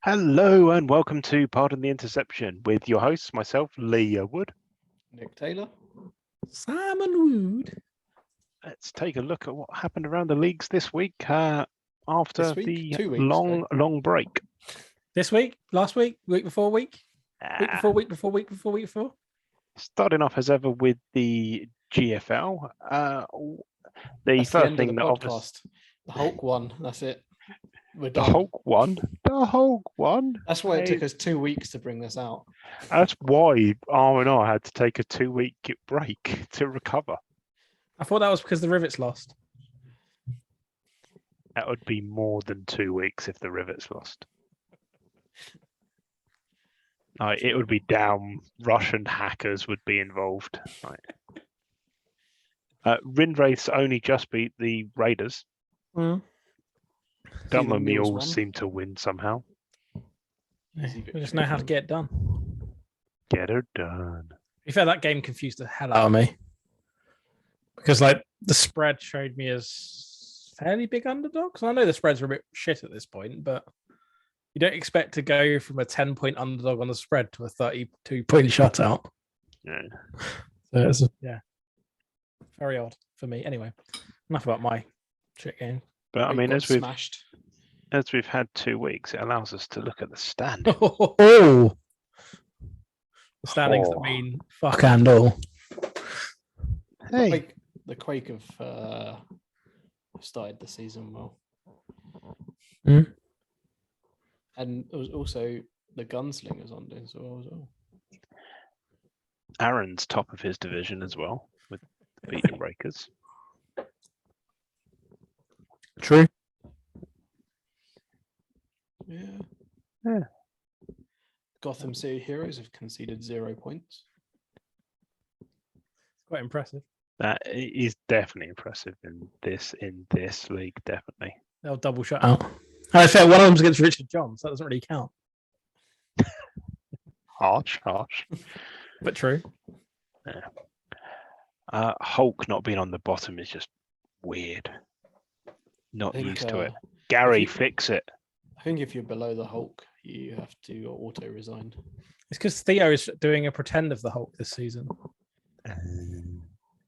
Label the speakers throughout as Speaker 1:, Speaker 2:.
Speaker 1: Hello and welcome to Pardon the Interception with your hosts, myself, Leah Wood.
Speaker 2: Nick Taylor.
Speaker 3: Simon Wood.
Speaker 1: Let's take a look at what happened around the leagues this week after
Speaker 2: This week?
Speaker 1: the
Speaker 2: 2 weeks
Speaker 1: long break.
Speaker 3: This week, last week, week before week, week
Speaker 1: Ah,
Speaker 3: before, week before, week before, week before.
Speaker 1: Starting off as ever with the GFL. The
Speaker 2: That's the
Speaker 1: first
Speaker 2: end of
Speaker 1: thing
Speaker 2: the
Speaker 1: that obviously
Speaker 2: podcast. The Hulk won. That's it. We're
Speaker 1: the
Speaker 2: done.
Speaker 1: Hulk won. The Hulk won.
Speaker 2: That's why it
Speaker 1: Hey,
Speaker 2: took us 2 weeks to bring this out.
Speaker 1: That's why R&R had to take a 2-week break to recover.
Speaker 3: I thought that was because the Rivets lost.
Speaker 1: That would be more than 2 weeks if the Rivets lost. It would be down. Russian hackers would be involved. Rindrace only just beat the Raiders. Dumber Mules seem to win somehow.
Speaker 3: We just know how to get it done.
Speaker 1: Get her done.
Speaker 3: To be fair, that game confused the hell out of me. Because the spread showed me as fairly big underdogs. I know the spreads are a bit shit at this point, but you don't expect to go from a 10-point underdog on the spread to a 32-point shutout.
Speaker 1: Yeah.
Speaker 3: So it's very odd for me. Anyway, enough about my shit game.
Speaker 1: But I mean, as
Speaker 2: smashed.
Speaker 1: we've had 2 weeks, it allows us to look at the standing.
Speaker 3: Oh, the standings that mean fuck and all.
Speaker 1: Hey,
Speaker 2: The Quake have started the season well. And it was also the Gunslingers on doing so well as well.
Speaker 1: Aaron's top of his division as well with beating Breakers.
Speaker 3: True.
Speaker 2: Yeah. Gotham City Heroes have conceded 0 points.
Speaker 3: Quite impressive.
Speaker 1: That is definitely impressive in this league, definitely.
Speaker 3: They'll double shut out. I fair one of them's against Richard John, so that doesn't really count.
Speaker 1: Harsh.
Speaker 3: But true.
Speaker 1: Yeah. Hulk not being on the bottom is just weird. Not used to it. Gary, fix it.
Speaker 2: I think if you're below the Hulk, you have to auto resign.
Speaker 3: It's because Theo is doing a pretend of the Hulk this season. And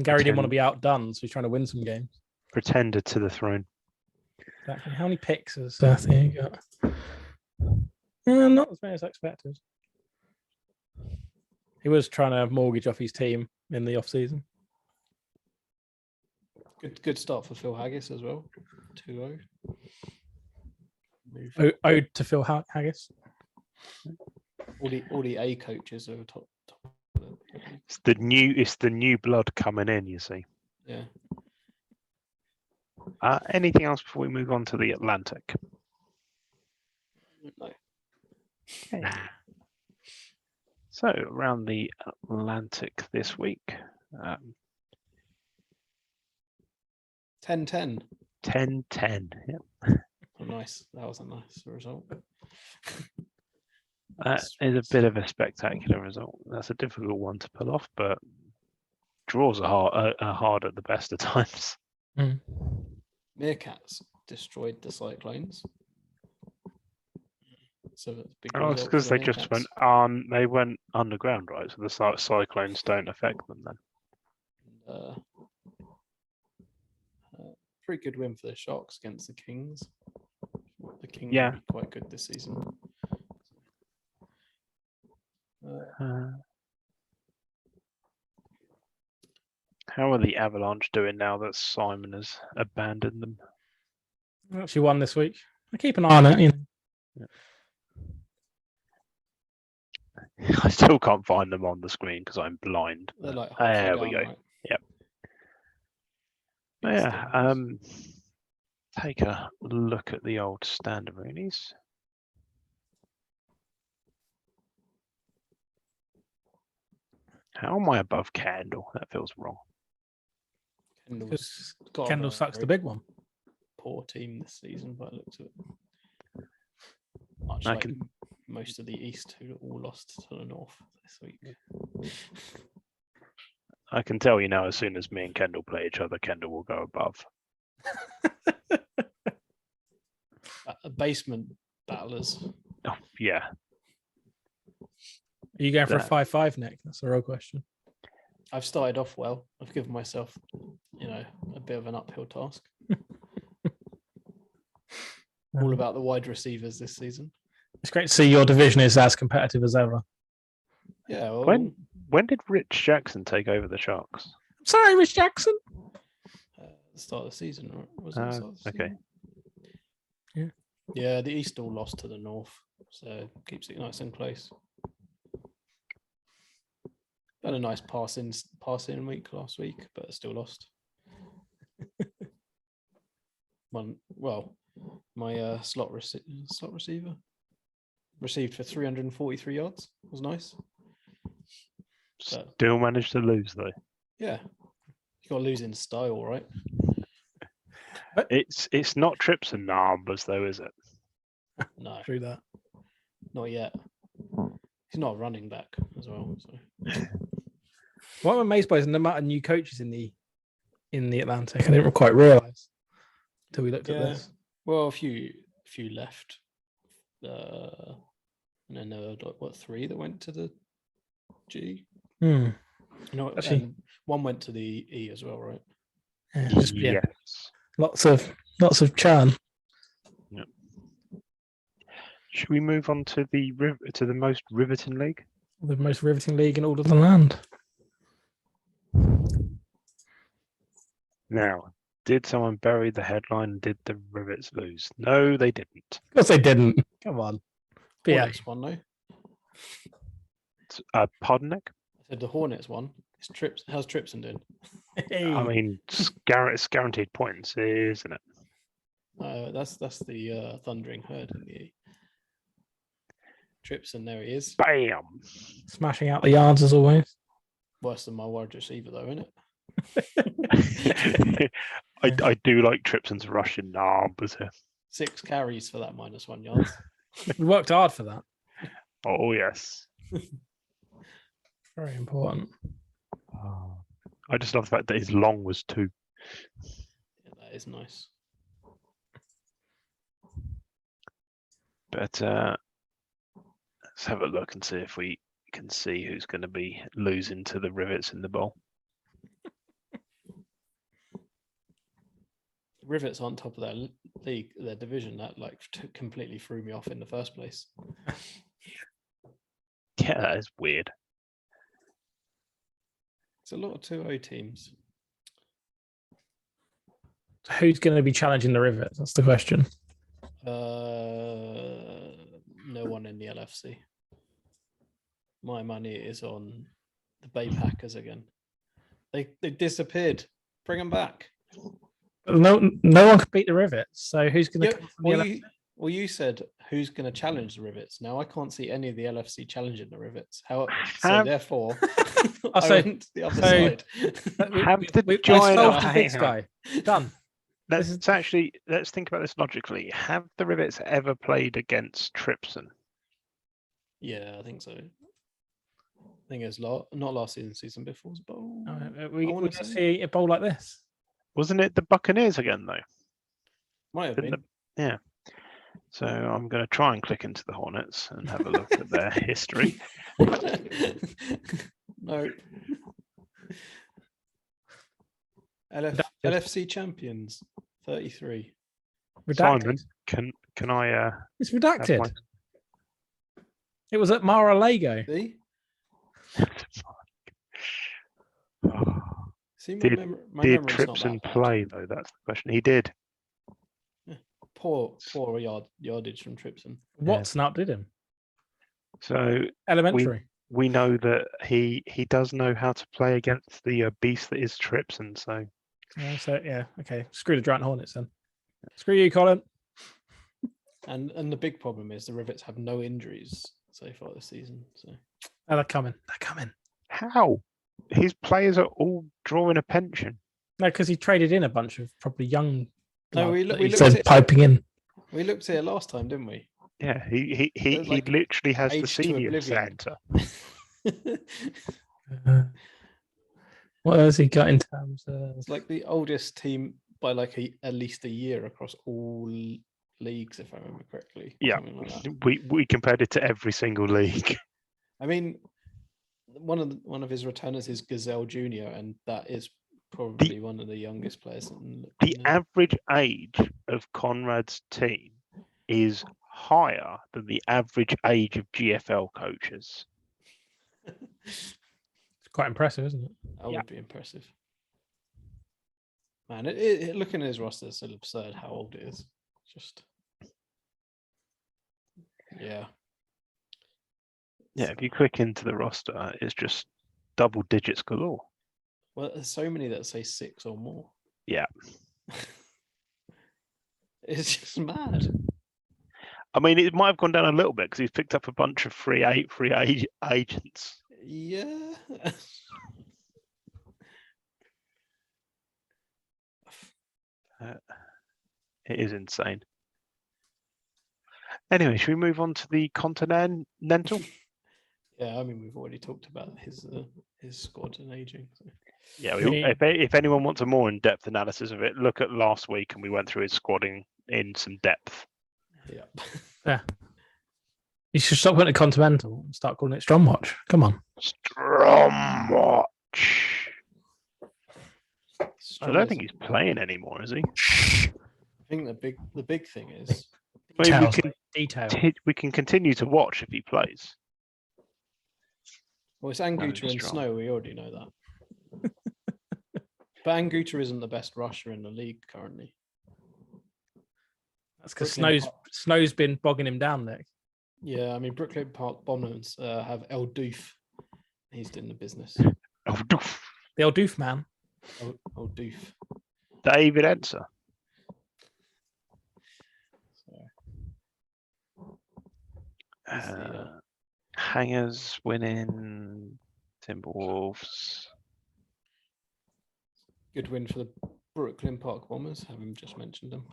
Speaker 3: Gary didn't want to be outdone, so he's trying to win some games.
Speaker 1: Pretender to the throne.
Speaker 3: Exactly. How many picks has Theo got? Not as many as I expected. He was trying to mortgage off his team in the off-season.
Speaker 2: Good start for Phil Haggis as well. 2-0.
Speaker 3: Ode to Phil Haggis.
Speaker 2: All the A coaches are top.
Speaker 1: It's the new blood coming in, you see.
Speaker 2: Yeah.
Speaker 1: Anything else before we move on to the Atlantic?
Speaker 2: No.
Speaker 1: Okay. So around the Atlantic this week,
Speaker 2: 10-10.
Speaker 1: 10-10. Yep.
Speaker 2: Oh, nice. That was a nice result.
Speaker 1: That is a bit of a spectacular result. That's a difficult one to pull off, but draws are hard at the best of times.
Speaker 2: Meerkats destroyed the Cyclones. So that's big.
Speaker 1: Oh, it's because they just went on. They went underground, right? So the cyclones don't affect them then.
Speaker 2: Pretty good win for the Sharks against the Kings. The Kings
Speaker 1: Yeah.
Speaker 2: will be quite good this season.
Speaker 1: How are the Avalanche doing now that Simon has abandoned them?
Speaker 3: I actually won this week. I keep an eye on it.
Speaker 1: Yeah. I still can't find them on the screen because I'm blind.
Speaker 2: They're like
Speaker 1: There
Speaker 2: halfway
Speaker 1: we
Speaker 2: down,
Speaker 1: go.
Speaker 2: right?
Speaker 1: Yep.
Speaker 2: Big
Speaker 1: Yeah.
Speaker 2: stings.
Speaker 1: Take a look at the old standaroonies. How am I above Kendall? That feels wrong.
Speaker 2: Kendall's got a
Speaker 3: Kendall sucks
Speaker 2: very
Speaker 3: the big one.
Speaker 2: poor team this season, by the looks of it. Much
Speaker 1: I
Speaker 2: like
Speaker 1: can-
Speaker 2: most of the East, who all lost to the North this week.
Speaker 1: I can tell you now, as soon as me and Kendall play each other, Kendall will go above.
Speaker 2: Basement battlers.
Speaker 1: Oh, yeah.
Speaker 3: Are you going for a
Speaker 1: That-
Speaker 3: 5-5, Nick? That's the real question.
Speaker 2: I've started off well. I've given myself, a bit of an uphill task. All about the wide receivers this season.
Speaker 3: It's great to see your division is as competitive as ever.
Speaker 2: Yeah. Well,
Speaker 1: When did Rich Jackson take over the Sharks?
Speaker 3: Sorry, Rich Jackson.
Speaker 2: the start of the season, right? Was it the start of the
Speaker 1: Okay.
Speaker 2: season? Yeah, the East all lost to the North, so keeps it nice and close. Had a nice passing week last week, but still lost. My slot receiver received for 343 yards. Was nice. But,
Speaker 1: Still managed to lose though.
Speaker 2: yeah, you got to lose in style, right?
Speaker 1: It's not trips and numbers though, is it?
Speaker 2: No,
Speaker 3: Through that.
Speaker 2: not yet. He's not a running back as well. So.
Speaker 3: What I'm amazed by is the amount of new coaches in the Atlantic. I didn't quite realise until we looked at this.
Speaker 2: Well, a few left. And then there were 3 that went to the G.
Speaker 3: Hmm.
Speaker 2: Actually,
Speaker 3: Actually-
Speaker 2: one went to the E as well, right?
Speaker 3: Yeah,
Speaker 1: Yes.
Speaker 3: lots of churn.
Speaker 1: Should we move on to the most riveting league?
Speaker 3: The most riveting league in all of the land.
Speaker 1: Now, did someone bury the headline? Did the Rivets lose? No, they didn't.
Speaker 3: Of course they didn't. Come on. But yeah,
Speaker 2: Hornets won, though.
Speaker 1: Pardon, Nick?
Speaker 2: I said the Hornets won. It's Trips. How's Tripson doing?
Speaker 1: I mean, it's guaranteed points, isn't it?
Speaker 2: That's the Thundering Herd in the E. Tripson, there he is.
Speaker 1: Bam!
Speaker 3: smashing out the yards as always.
Speaker 2: Worse than my wide receiver, though, isn't it?
Speaker 1: I do like Tripson's Russian numbers here.
Speaker 2: 6 carries for that -1 yards.
Speaker 3: We worked hard for that.
Speaker 1: Oh, yes.
Speaker 3: Very important.
Speaker 1: I just love the fact that his long was 2.
Speaker 2: Yeah, that is nice.
Speaker 1: But let's have a look and see if we can see who's going to be losing to the Rivets in the bowl.
Speaker 2: Rivets on top of their league, their division, that completely threw me off in the first place.
Speaker 1: Yeah, that is weird.
Speaker 2: It's a lot of 2-0 teams.
Speaker 3: So who's going to be challenging the Rivets? That's the question.
Speaker 2: No one in the LFC. My money is on the Bay Packers again. They disappeared. Bring them back.
Speaker 3: No one can beat the Rivets. So who's going to
Speaker 2: Yeah,
Speaker 3: come from the LFC?
Speaker 2: you said who's going to challenge the Rivets. Now I can't see any of the LFC challenging the Rivets. So therefore, I
Speaker 3: so-
Speaker 2: went to the other
Speaker 3: so-
Speaker 2: side.
Speaker 1: Have the
Speaker 3: I
Speaker 1: giant-
Speaker 3: solved the
Speaker 1: hang
Speaker 3: big
Speaker 1: on.
Speaker 3: guy. Done.
Speaker 1: Let's think about this logically. Have the Rivets ever played against Tripson?
Speaker 2: Yeah, I think so. I think it was not last season before. But
Speaker 3: We
Speaker 2: I wanna
Speaker 3: going to
Speaker 2: say-
Speaker 3: see a bowl like this.
Speaker 1: Wasn't it the Buccaneers again though?
Speaker 2: might have
Speaker 1: Didn't
Speaker 2: been.
Speaker 1: Yeah. So I'm going to try and click into the Hornets and have a look at their history.
Speaker 2: No. LFC champions, 33.
Speaker 3: Redacted.
Speaker 1: Simon, can I
Speaker 3: It's
Speaker 1: have
Speaker 3: redacted.
Speaker 1: my-
Speaker 3: It was at Mar-a-Lago.
Speaker 2: See?
Speaker 1: Oh,
Speaker 2: See my,
Speaker 1: Did-
Speaker 2: my
Speaker 1: did
Speaker 2: memory's not
Speaker 1: Tripson
Speaker 2: that bad.
Speaker 1: play though? That's the question. He did.
Speaker 2: Poor yardage from Tripson.
Speaker 3: Watson outdid him.
Speaker 1: So
Speaker 3: Elementary.
Speaker 1: we know that he does know how to play against the beast that is Tripson. So
Speaker 3: Okay. Screw the Giant Hornets then. Screw you, Colin.
Speaker 2: And the big problem is the Rivets have no injuries so far this season. So
Speaker 3: Oh, they're coming. They're coming.
Speaker 1: how his players are all drawing a pension?
Speaker 3: No, because he traded in a bunch of probably young.
Speaker 2: No,
Speaker 3: blood
Speaker 2: we
Speaker 3: that
Speaker 2: look-
Speaker 3: he
Speaker 2: we looked
Speaker 3: said
Speaker 2: at-
Speaker 3: piping in.
Speaker 2: we looked at it last time, didn't we?
Speaker 1: Yeah, he
Speaker 2: There's like
Speaker 1: literally has the
Speaker 2: age to
Speaker 1: senior
Speaker 2: oblivion.
Speaker 1: centre.
Speaker 3: What has he got in terms of?
Speaker 2: It's like the oldest team by at least a year across all leagues, if I remember correctly.
Speaker 1: Yeah.
Speaker 2: something like that.
Speaker 1: We compared it to every single league.
Speaker 2: I mean, one of his returners is Gazelle Jr., and that is probably one of the youngest players.
Speaker 1: The average age of Conrad's team is higher than the average age of GFL coaches.
Speaker 3: It's quite impressive, isn't it?
Speaker 2: That
Speaker 1: Yeah.
Speaker 2: would be impressive. Man, looking at his roster, it's absurd how old it is. Just, yeah.
Speaker 1: Yeah, if you click into the roster, it's just double digits galore.
Speaker 2: Well, there's so many that say 6 or more.
Speaker 1: Yeah.
Speaker 2: It's just mad.
Speaker 1: I mean, it might have gone down a little bit because he's picked up a bunch of free agents.
Speaker 2: Yeah.
Speaker 1: It is insane. Anyway, should we move on to the Continental?
Speaker 2: Yeah, I mean, we've already talked about his squad and aging. So.
Speaker 1: Yeah,
Speaker 3: Yeah.
Speaker 1: if anyone wants a more in-depth analysis of it, look at last week and we went through his squadding in some depth.
Speaker 2: Yeah.
Speaker 3: Yeah. You should stop calling it Continental and start calling it Stromwatch. Come on.
Speaker 1: Stromwatch. I don't think he's playing anymore, is he?
Speaker 2: I think the big thing is
Speaker 1: I mean,
Speaker 3: Detail.
Speaker 1: we can continue to watch if he plays.
Speaker 2: well, it's Anguta and
Speaker 1: strong.
Speaker 2: Snow. We already know that. But Anguta isn't the best rusher in the league currently.
Speaker 3: That's because
Speaker 2: Brooklyn
Speaker 3: Snow's been bogging him down, Nick.
Speaker 2: Yeah, I mean, Brooklyn Park Bombers have El Doof. He's doing the business.
Speaker 1: Oh, doof.
Speaker 3: The old doof man.
Speaker 2: El Doof.
Speaker 1: David Enser. Hangers winning. Timberwolves.
Speaker 2: Good win for the Brooklyn Park Bombers, having just mentioned them.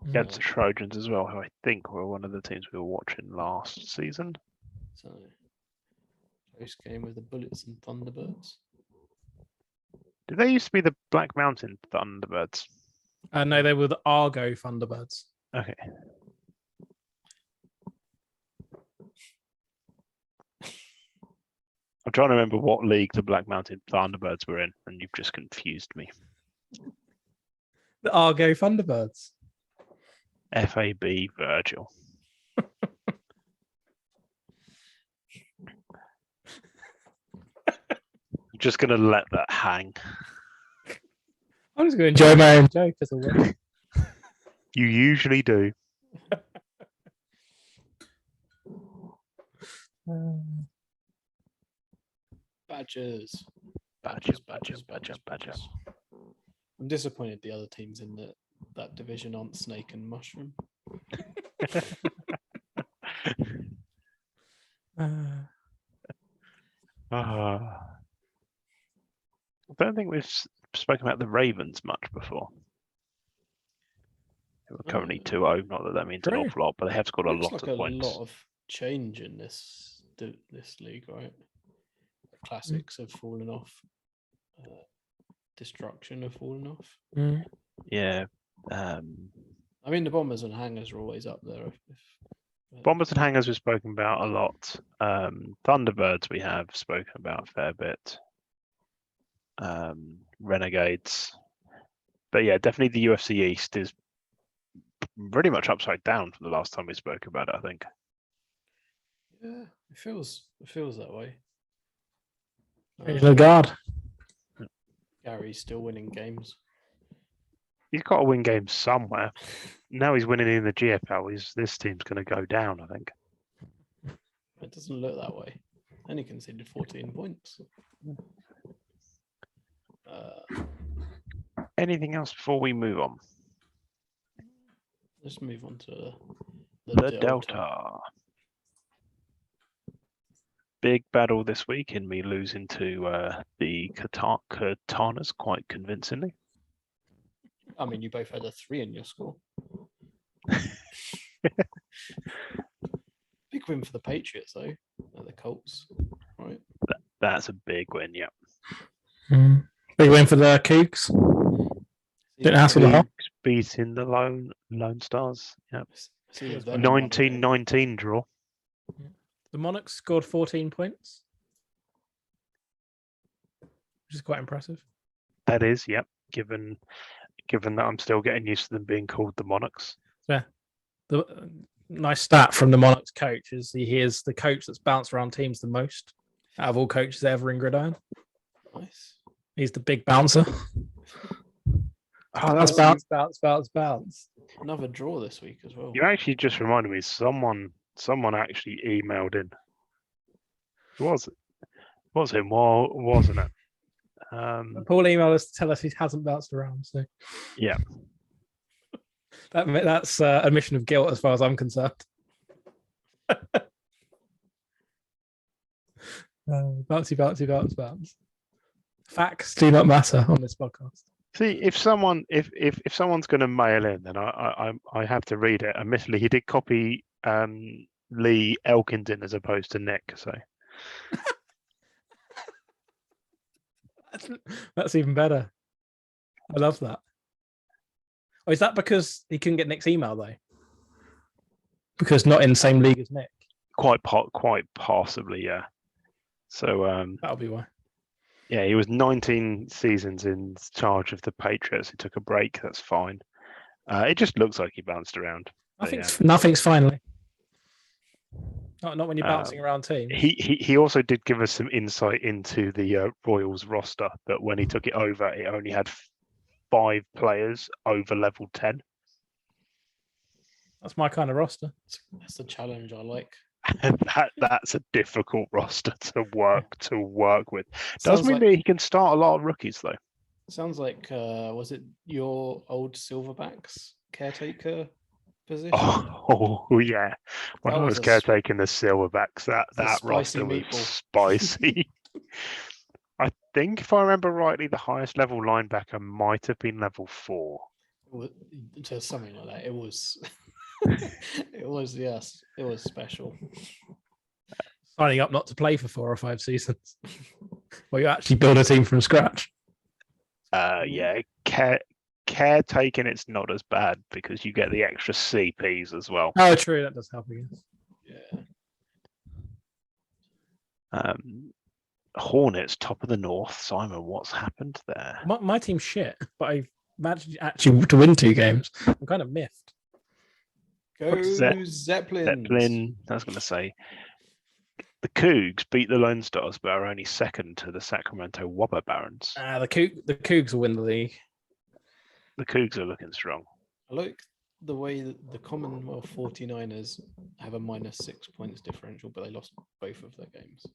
Speaker 1: Against the Trojans as well, who I think were one of the teams we were watching last season.
Speaker 2: So, close game with the Bullets and Thunderbirds.
Speaker 1: Did they used to be the Black Mountain Thunderbirds?
Speaker 3: No, they were the Argo Thunderbirds.
Speaker 1: Okay. I'm trying to remember what league the Black Mountain Thunderbirds were in, and you've just confused me.
Speaker 3: The Argo Thunderbirds.
Speaker 1: FAB Virgil. I'm just going to let that hang.
Speaker 3: I'm just going to enjoy my own joke as a win.
Speaker 1: You usually do.
Speaker 2: Badgers.
Speaker 1: Badgers.
Speaker 2: I'm disappointed the other teams in that division aren't Snake and Mushroom.
Speaker 1: I don't think we've spoken about the Ravens much before. We're currently 2-0, not that that means an
Speaker 3: True.
Speaker 1: awful lot, but they have scored a
Speaker 2: Looks
Speaker 1: lot
Speaker 2: like
Speaker 1: of
Speaker 2: a
Speaker 1: points.
Speaker 2: lot of change in this league, right? The classics have fallen off. Destruction have fallen off.
Speaker 1: Yeah.
Speaker 2: I mean, the Bombers and Hangers are always up there.
Speaker 1: Bombers and Hangers we've spoken about a lot. Thunderbirds we have spoken about a fair bit. Renegades. But yeah, definitely the UFC East is pretty much upside down from the last time we spoke about it, I think.
Speaker 2: Yeah, it feels that way.
Speaker 3: God.
Speaker 2: Gary's still winning games.
Speaker 1: He's got to win games somewhere. Now he's winning in the GFL. This team's going to go down, I think.
Speaker 2: It doesn't look that way. And he conceded 14 points.
Speaker 1: Anything else before we move on?
Speaker 2: Let's move on to
Speaker 1: The Delta. Big battle this week in me losing to the Katanas quite convincingly.
Speaker 2: I mean, you both had a 3 in your score. Big win for the Patriots, though. The Colts, right?
Speaker 1: That's a big win, yeah.
Speaker 3: Big win for the Cougs. Didn't hassle the hole.
Speaker 1: Beating the Lone Stars. Yep.
Speaker 2: See if they're in one game.
Speaker 1: 19-19 draw.
Speaker 3: The Monarchs scored 14 points, which is quite impressive.
Speaker 1: That is, yep. Given that I'm still getting used to them being called the Monarchs.
Speaker 3: Yeah. The nice stat from the Monarchs coach is he is the coach that's bounced around teams the most out of all coaches ever in Gridiron.
Speaker 2: Nice.
Speaker 3: He's the big bouncer.
Speaker 1: Oh,
Speaker 3: Bounce, bounce, bounce, bounce, bounce.
Speaker 2: Another draw this week as well.
Speaker 1: You actually just reminded me. Someone actually emailed in. Was him? Well, wasn't it?
Speaker 3: Paul emailed us to tell us he hasn't bounced around. So
Speaker 1: Yeah.
Speaker 3: that's admission of guilt as far as I'm concerned. Bouncy, bouncy, bounce, bounce. Facts do not matter on this podcast.
Speaker 1: See, if someone's going to mail in, then I have to read it. Admittedly, he did copy Lee Elkins in as opposed to Nick. So
Speaker 3: that's even better. I love that. Oh, is that because he couldn't get Nick's email though? Because not in the same league as Nick.
Speaker 1: Quite possibly, yeah. So
Speaker 3: That'll be why.
Speaker 1: yeah, he was 19 seasons in charge of the Patriots. He took a break. That's fine. It just looks like he bounced around.
Speaker 3: Nothing's finally. Not when you're bouncing around teams.
Speaker 1: He also did give us some insight into the Royals roster, but when he took it over, it only had 5 players over level 10.
Speaker 3: That's my kind of roster.
Speaker 2: That's the challenge I like.
Speaker 1: That's a difficult roster to work with. Doesn't mean that he can start a lot of rookies though.
Speaker 2: Sounds like was it your old Silverbacks caretaker position?
Speaker 1: Oh yeah. When I was caretaking the Silverbacks, that roster was spicy. I think if I remember rightly, the highest level linebacker might have been level 4.
Speaker 2: Just something like that. It was yes, it was special.
Speaker 3: Signing up not to play for 4 or 5 seasons. Well, you actually build a team from scratch.
Speaker 1: Yeah, caretaking it's not as bad because you get the extra CPs as well.
Speaker 3: Oh, true. That does help, I guess.
Speaker 2: Yeah.
Speaker 1: Hornets, top of the North. Simon, what's happened there?
Speaker 3: My team's shit, but I managed actually to win 2 games. I'm kind of miffed.
Speaker 2: Go Zeppelin.
Speaker 1: I was going to say the Cougs beat the Lone Stars, but are only second to the Sacramento Wobber Barons.
Speaker 3: The Cougs will win the league.
Speaker 1: The Cougs are looking strong.
Speaker 2: I like the way that the Commonwealth 49ers have a -6 points differential, but they lost both of their games.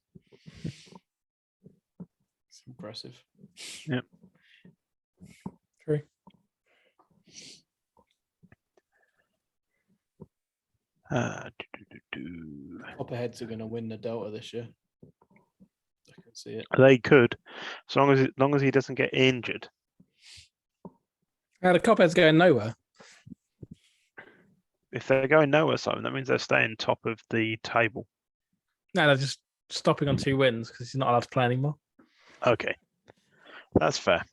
Speaker 2: It's impressive.
Speaker 1: Yep.
Speaker 3: True.
Speaker 2: Copperheads are going to win the Delta this year. I can see it.
Speaker 1: They could, as long as he doesn't get injured.
Speaker 3: The Copperheads going nowhere.
Speaker 1: If they're going nowhere, Simon, that means they're staying top of the table.
Speaker 3: No, they're just stopping on 2 wins because he's not allowed to play anymore.
Speaker 1: Okay, that's fair.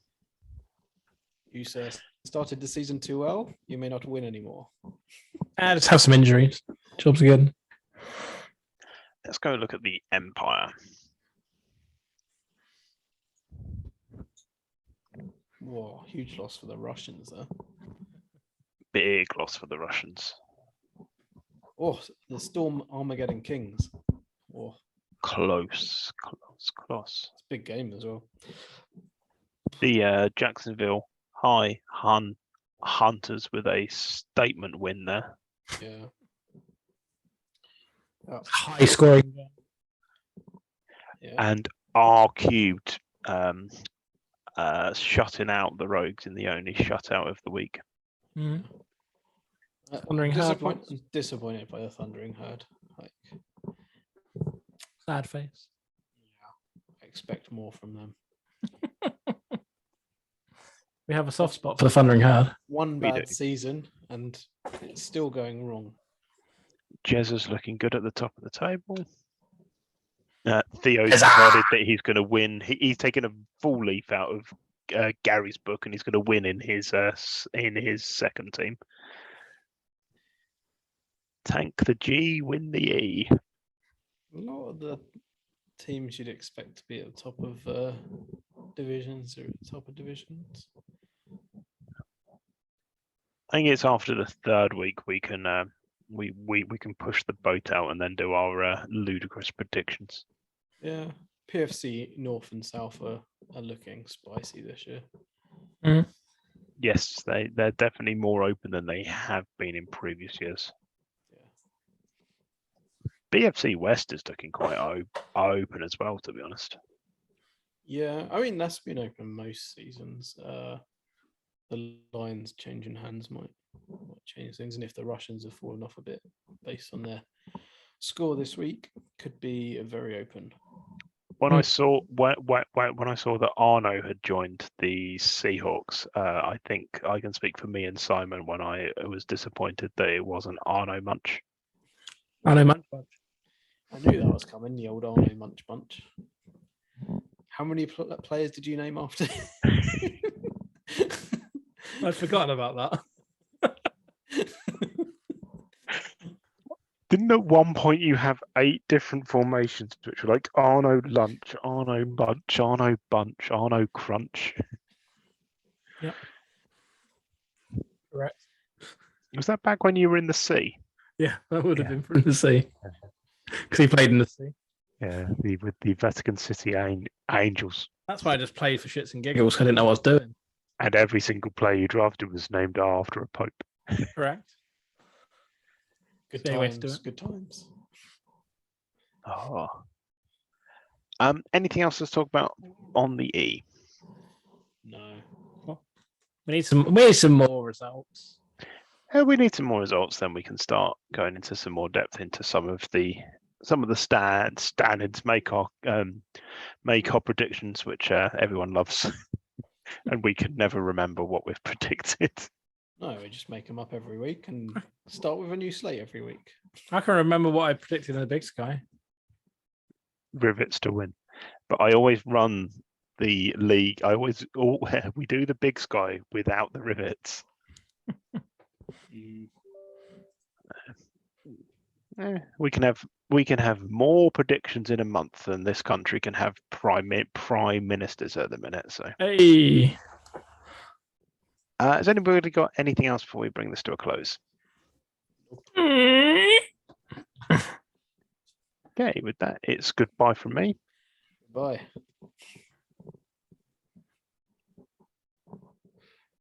Speaker 2: You started the season too well. You may not win anymore.
Speaker 3: Just have some injuries. Job's good.
Speaker 1: Let's go look at the Empire.
Speaker 2: Whoa, huge loss for the Russians there.
Speaker 1: Big loss for the Russians.
Speaker 2: Oh, the Storm Armageddon Kings. Oh,
Speaker 1: Close.
Speaker 2: it's a big game as well.
Speaker 1: The Jacksonville High Hunters with a statement win there.
Speaker 2: Yeah.
Speaker 3: High scoring.
Speaker 2: Yeah.
Speaker 1: And R cubed shutting out the Rogues in the only shutout of the week.
Speaker 3: Mm.
Speaker 2: I'm disappointed by the Thundering Herd.
Speaker 3: Sad face.
Speaker 2: I expect more from them.
Speaker 3: We have a soft spot for the Thundering Herd.
Speaker 2: One bad season, and it's still going wrong.
Speaker 1: Jezza's looking good at the top of the table. Theo's decided that he's going to win. He's taken a full leaf out of Gary's book, and he's going to win in his second team. Tank the G, win the E.
Speaker 2: A lot of the teams you'd expect to be at the top of divisions or at the top of divisions.
Speaker 1: I think it's after the third week we can we can push the boat out and then do our ludicrous predictions.
Speaker 2: Yeah, PFC North and South are looking spicy this year.
Speaker 1: Yes, they're definitely more open than they have been in previous years. Yeah. BFC West is looking quite open as well, to be honest.
Speaker 2: Yeah, I mean that's been open most seasons. The lines changing hands might change things, and if the Russians have fallen off a bit based on their score this week, could be very open.
Speaker 1: When I saw when I saw that Arno had joined the Seahawks, I think I can speak for me and Simon when I was disappointed that it wasn't Arno Munch.
Speaker 3: Arno Munch Bunch.
Speaker 2: I knew that was coming. The old Arno Munch Bunch. How many players did you name after?
Speaker 3: I'd forgotten about that.
Speaker 1: Didn't at one point you have 8 different formations, which were like Arno Lunch, Arno Munch, Arno Bunch, Arno Crunch?
Speaker 3: Yep. Correct.
Speaker 1: Was that back when you were in the sea?
Speaker 3: Yeah, that would have been from the sea. Because he played in the sea.
Speaker 1: Yeah, with the Vatican City Angels.
Speaker 3: That's why I just played for shits and giggles. I didn't know what I was doing.
Speaker 1: And every single player you drafted was named after a pope.
Speaker 3: Correct.
Speaker 2: Good times. Good times.
Speaker 1: Oh. Anything else to talk about on the E?
Speaker 2: No.
Speaker 3: Well, we need some more results.
Speaker 1: We need some more results, then we can start going into some more depth into some of the standards, make our predictions, which everyone loves, and we can never remember what we've predicted.
Speaker 2: No, we just make them up every week and start with a new slate every week.
Speaker 3: I can remember what I predicted in the Big Sky.
Speaker 1: Rivets to win, but I always run the league. We do the Big Sky without the rivets. We can have more predictions in a month than this country can have prime ministers at the minute. So,
Speaker 3: hey,
Speaker 1: has anybody got anything else before we bring this to a close? Okay, with that, it's goodbye from me.
Speaker 2: Bye.